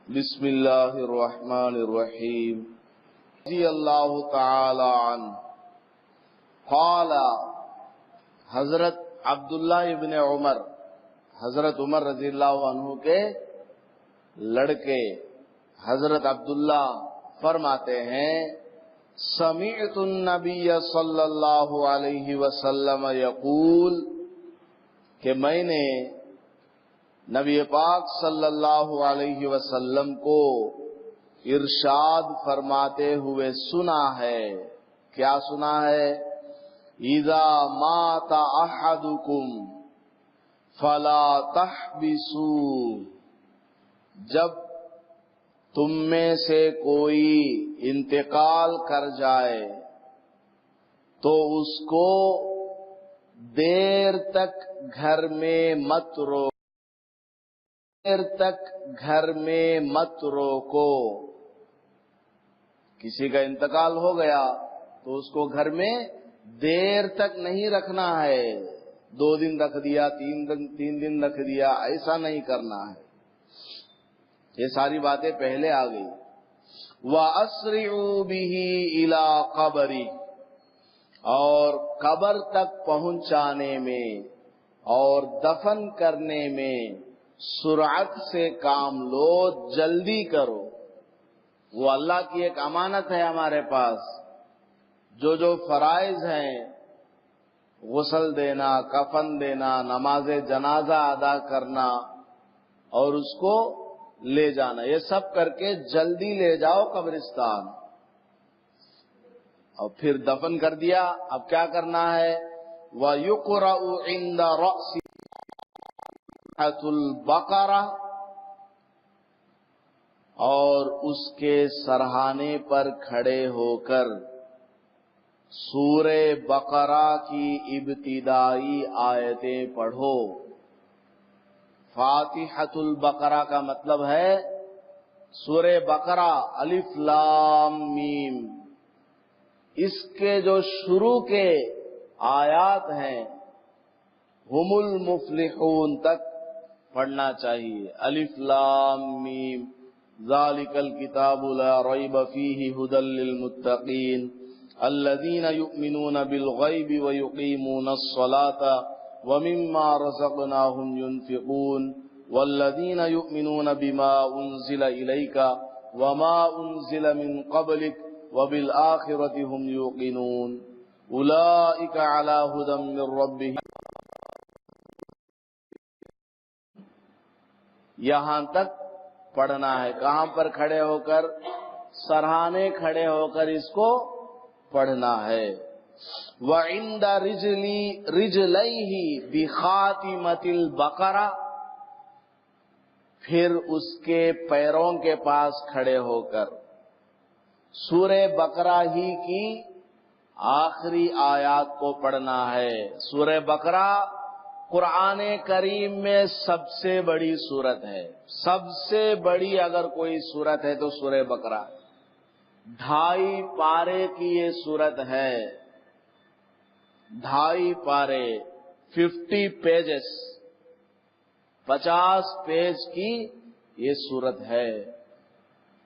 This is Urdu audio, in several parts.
بسم اللہ الرحمن الرحیم رضی اللہ تعالی عنہ قال حضرت عبداللہ ابن عمر، حضرت عمر رضی اللہ عنہ کے لڑکے حضرت عبداللہ فرماتے ہیں، سمعت النبی صلی اللہ علیہ وسلم یقول، کہ میں نے نبی پاک صلی اللہ علیہ وسلم کو ارشاد فرماتے ہوئے سنا ہے۔ کیا سنا ہے؟ اذا مات احدکم فلا تحبسوا، جب تم میں سے کوئی انتقال کر جائے تو اس کو دیر تک گھر میں مت روکو، دیر تک گھر میں مت روکو۔ کسی کا انتقال ہو گیا تو اس کو گھر میں دیر تک نہیں رکھنا ہے، 2 دن رکھ دیا، 3 دن رکھ دیا، ایسا نہیں کرنا ہے۔ یہ ساری باتیں پہلے آ گئی۔ وَأَسْرِعُوا بِهِ إِلَىٰ قَبْرِهِ، اور قبر تک پہنچانے میں اور دفن کرنے میں سرعت سے کام لو، جلدی کرو۔ وہ اللہ کی ایک امانت ہے ہمارے پاس، جو فرائض ہیں، غسل دینا، کفن دینا، نماز جنازہ ادا کرنا اور اس کو لے جانا، یہ سب کر کے جلدی لے جاؤ قبرستان، اور پھر دفن کر دیا۔ اب کیا کرنا ہے؟ وَيُقْرَأُ عِنْدَ رَأْسِ البقرہ، اور اس کے سرہانے پر کھڑے ہو کر سورہ بقرہ کی ابتدائی آیتیں پڑھو۔ فاتحۃ البقرہ کا مطلب ہے سورہ بقرہ، الف لام میم، اس کے جو شروع کے آیات ہیں ہم المفلحون تک پڑھنا چاہیے۔ الف لام میم ذالک الکتاب لا ریب فیہ ھدی للمتقین الذین یؤمنون بالغیب ویقیمون الصلاة ومما رزقناہم ینفقون والذین یؤمنون بما انزل الیک وما انزل من قبلک وبالآخرۃ ھم یوقنون اولئک علی ھدی من ربہم۔ یہاں تک پڑھنا ہے۔ کہاں پر کھڑے ہو کر؟ سرہانے کھڑے ہو کر اس کو پڑھنا ہے۔ وَعِنْدَ رِجْلَيْهِ بِخَاتِمَةِ الْبَقَرَةِ، پھر اس کے پیروں کے پاس کھڑے ہو کر سورہ بقرہ ہی کی آخری آیات کو پڑھنا ہے۔ سورہ بقرہ قرآن کریم میں سب سے بڑی سورت ہے، سب سے بڑی اگر کوئی سورت ہے تو سورہ بقرہ۔ 2.5 پارے کی یہ سورت ہے، 2.5 پارے، 50 پیجز، 50 پیج کی یہ سورت ہے۔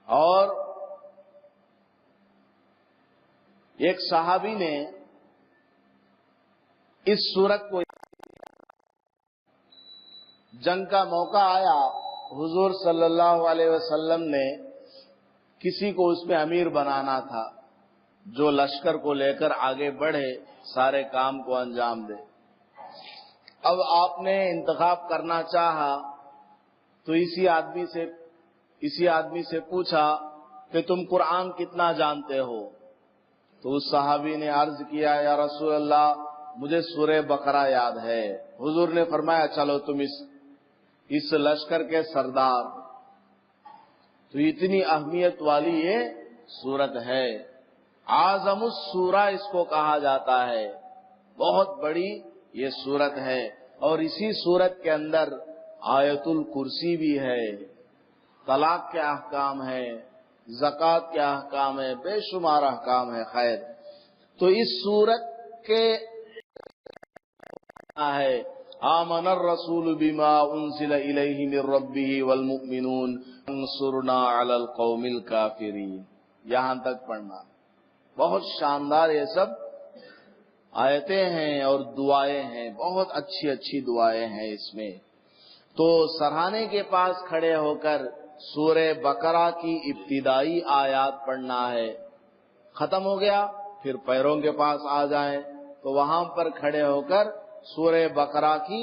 اور ایک صحابی نے اس سورت کو، جنگ کا موقع آیا، حضور صلی اللہ علیہ وسلم نے کسی کو اس میں امیر بنانا تھا، جو لشکر کو لے کر آگے بڑھے، سارے کام کو انجام دے۔ اب آپ نے انتخاب کرنا چاہا تو اسی آدمی سے پوچھا کہ تم قرآن کتنا جانتے ہو؟ تو اس صحابی نے عرض کیا، یا رسول اللہ مجھے سورہ بقرہ یاد ہے۔ حضور نے فرمایا، چلو تم اس لشکر کے سردار۔ تو اتنی اہمیت والی یہ سورت ہے، اعظم السورہ اس کو کہا جاتا ہے، بہت بڑی یہ سورت ہے۔ اور اسی سورت کے اندر آیت الکرسی بھی ہے، طلاق کے احکام ہے، زکوٰۃ کے احکام ہے، بے شمار احکام ہے۔ خیر، تو اس سورت کے ہے آمن الرسول بما انزل الیہ من ربہ والمؤمنون انصرنا علی القوم الکافرین، یہاں تک پڑھنا۔ بہت شاندار یہ سب آیتیں ہیں اور دعائیں ہیں، بہت اچھی اچھی دعائیں ہیں اس میں۔ تو سرہانے کے پاس کھڑے ہو کر سورہ بقرہ کی ابتدائی آیات پڑھنا ہے، ختم ہو گیا پھر پیروں کے پاس آ جائیں تو وہاں پر کھڑے ہو کر سورہ بقرہ کی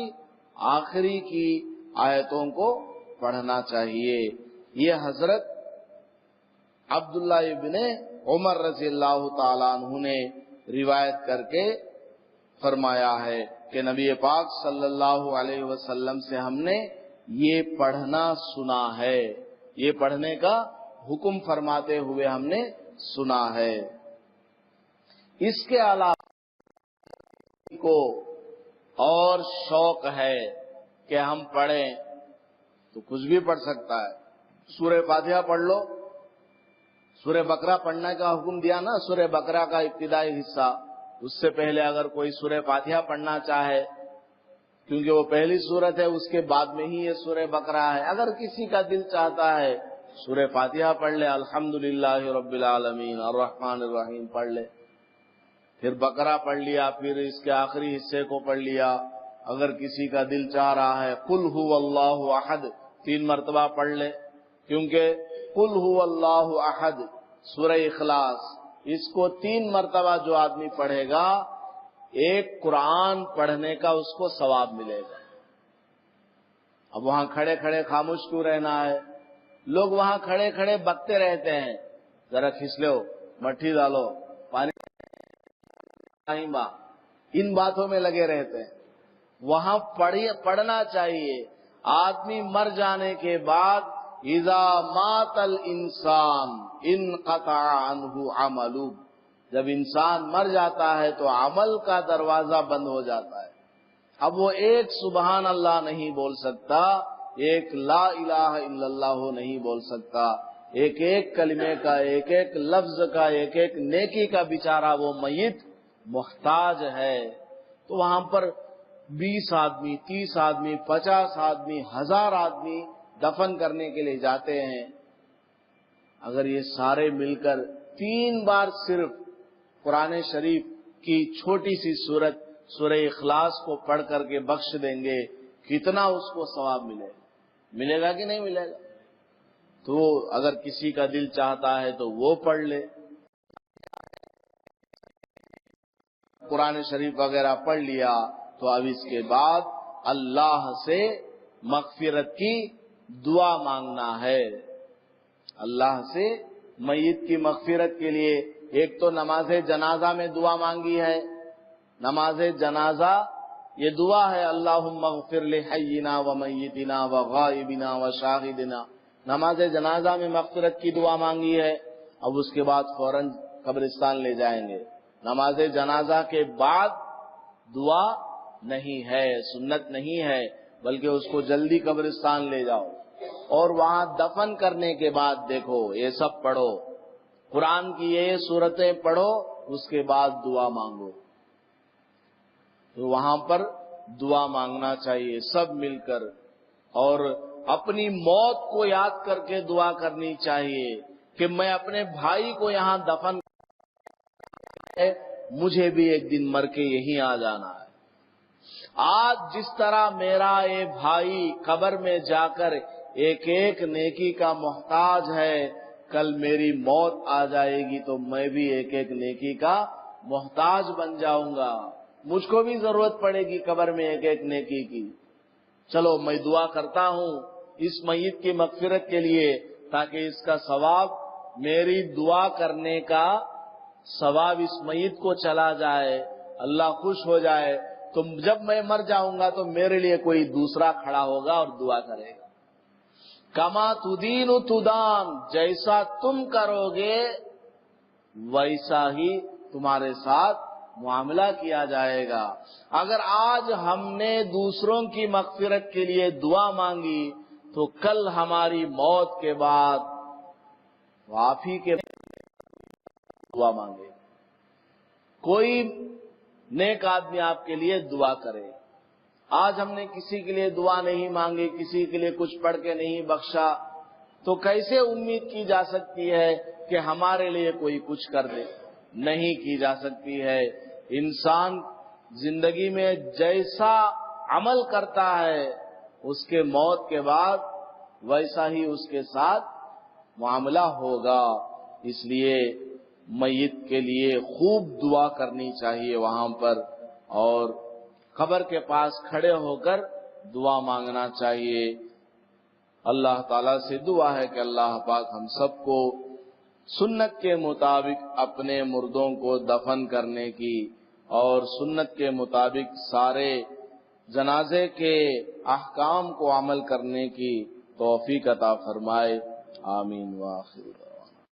آخری کی آیتوں کو پڑھنا چاہیے۔ یہ حضرت عبداللہ ابن عمر رضی اللہ تعالیٰ عنہ نے روایت کر کے فرمایا ہے کہ نبی پاک صلی اللہ علیہ وسلم سے ہم نے یہ پڑھنا سنا ہے، یہ پڑھنے کا حکم فرماتے ہوئے ہم نے سنا ہے۔ اس کے علاوہ کو اور شوق ہے کہ ہم پڑھیں تو کچھ بھی پڑھ سکتا ہے، سورہ فاتحہ پڑھ لو، سورہ بقرہ پڑھنے کا حکم دیا نا، سورہ بقرہ کا ابتدائی حصہ، اس سے پہلے اگر کوئی سورہ فاتحہ پڑھنا چاہے کیونکہ وہ پہلی سورت ہے، اس کے بعد میں ہی یہ سورہ بقرہ ہے، اگر کسی کا دل چاہتا ہے سورہ فاتحہ پڑھ لے، الحمدللہ رب العالمین الرحمن الرحیم پڑھ لے، پھر بقرہ پڑھ لیا، پھر اس کے آخری حصے کو پڑھ لیا۔ اگر کسی کا دل چاہ رہا ہے قل هو اللہ احد 3 مرتبہ پڑھ لے، کیونکہ قل هو اللہ احد سورہ اخلاص، اس کو 3 مرتبہ جو آدمی پڑھے گا ایک قرآن پڑھنے کا اس کو ثواب ملے گا۔ اب وہاں کھڑے کھڑے خاموش کیوں رہنا ہے؟ لوگ وہاں کھڑے کھڑے بکتے رہتے ہیں، ذرا کھس لو، مٹھی ڈالو، پانی، ان باتوں میں لگے رہتے ہیں۔ وہاں پڑھنا چاہیے۔ آدمی مر جانے کے بعد اذا مات الانسان انقطع عنہ عملہ، جب انسان مر جاتا ہے تو عمل کا دروازہ بند ہو جاتا ہے۔ اب وہ ایک سبحان اللہ نہیں بول سکتا، ایک لا الہ الا اللہ نہیں بول سکتا، ایک ایک کلمے کا، ایک ایک لفظ کا، ایک ایک نیکی کا بیچارہ وہ میت محتاج ہے۔ تو وہاں پر 20 آدمی، 30 آدمی، 50 آدمی، 1000 آدمی دفن کرنے کے لیے جاتے ہیں۔ اگر یہ سارے مل کر 3 بار صرف قرآن شریف کی چھوٹی سی سورت سورہ اخلاص کو پڑھ کر کے بخش دیں گے، کتنا اس کو ثواب ملے گا کہ نہیں ملے گا؟ تو اگر کسی کا دل چاہتا ہے تو وہ پڑھ لے، قرآن شریف وغیرہ پڑھ لیا تو اب اس کے بعد اللہ سے مغفرت کی دعا مانگنا ہے۔ اللہ سے میت کی مغفرت کے لیے ایک تو نماز جنازہ میں دعا مانگی ہے، نماز جنازہ یہ دعا ہے اللہم اغفر لحینا و میتنا و غائبنا و شاہدنا، نماز جنازہ میں مغفرت کی دعا مانگی ہے۔ اب اس کے بعد فوراً قبرستان لے جائیں گے، نماز جنازہ کے بعد دعا نہیں ہے، سنت نہیں ہے، بلکہ اس کو جلدی قبرستان لے جاؤ اور وہاں دفن کرنے کے بعد دیکھو یہ سب پڑھو، قرآن کی یہ سورتیں پڑھو، اس کے بعد دعا مانگو۔ تو وہاں پر دعا مانگنا چاہیے سب مل کر، اور اپنی موت کو یاد کر کے دعا کرنی چاہیے کہ میں اپنے بھائی کو یہاں دفن، مجھے بھی ایک دن مر کے یہیں آ جانا ہے۔ آج جس طرح میرا یہ بھائی قبر میں جا کر ایک ایک نیکی کا محتاج ہے، کل میری موت آ جائے گی تو میں بھی ایک ایک نیکی کا محتاج بن جاؤں گا، مجھ کو بھی ضرورت پڑے گی قبر میں ایک ایک نیکی کی۔ چلو میں دعا کرتا ہوں اس میت کی مغفرت کے لیے تاکہ اس کا ثواب، میری دعا کرنے کا ثواب اس میت کو چلا جائے، اللہ خوش ہو جائے، تو جب میں مر جاؤں گا تو میرے لیے کوئی دوسرا کھڑا ہوگا اور دعا کرے گا۔ کما تدین تدان، جیسا تم کرو گے ویسا ہی تمہارے ساتھ معاملہ کیا جائے گا۔ اگر آج ہم نے دوسروں کی مغفرت کے لیے دعا مانگی تو کل ہماری موت کے بعد آپ ہی کے دعا مانگے، کوئی نیک آدمی آپ کے لیے دعا کرے۔ آج ہم نے کسی کے لیے دعا نہیں مانگی، کسی کے لیے کچھ پڑھ کے نہیں بخشا، تو کیسے امید کی جا سکتی ہے کہ ہمارے لیے کوئی کچھ کر دے؟ نہیں کی جا سکتی ہے۔ انسان زندگی میں جیسا عمل کرتا ہے اس کے موت کے بعد ویسا ہی اس کے ساتھ معاملہ ہوگا۔ اس لیے میت کے لیے خوب دعا کرنی چاہیے وہاں پر، اور قبر کے پاس کھڑے ہو کر دعا مانگنا چاہیے۔ اللہ تعالیٰ سے دعا ہے کہ اللہ پاک ہم سب کو سنت کے مطابق اپنے مردوں کو دفن کرنے کی اور سنت کے مطابق سارے جنازے کے احکام کو عمل کرنے کی توفیق عطا فرمائے۔ آمین وآخر۔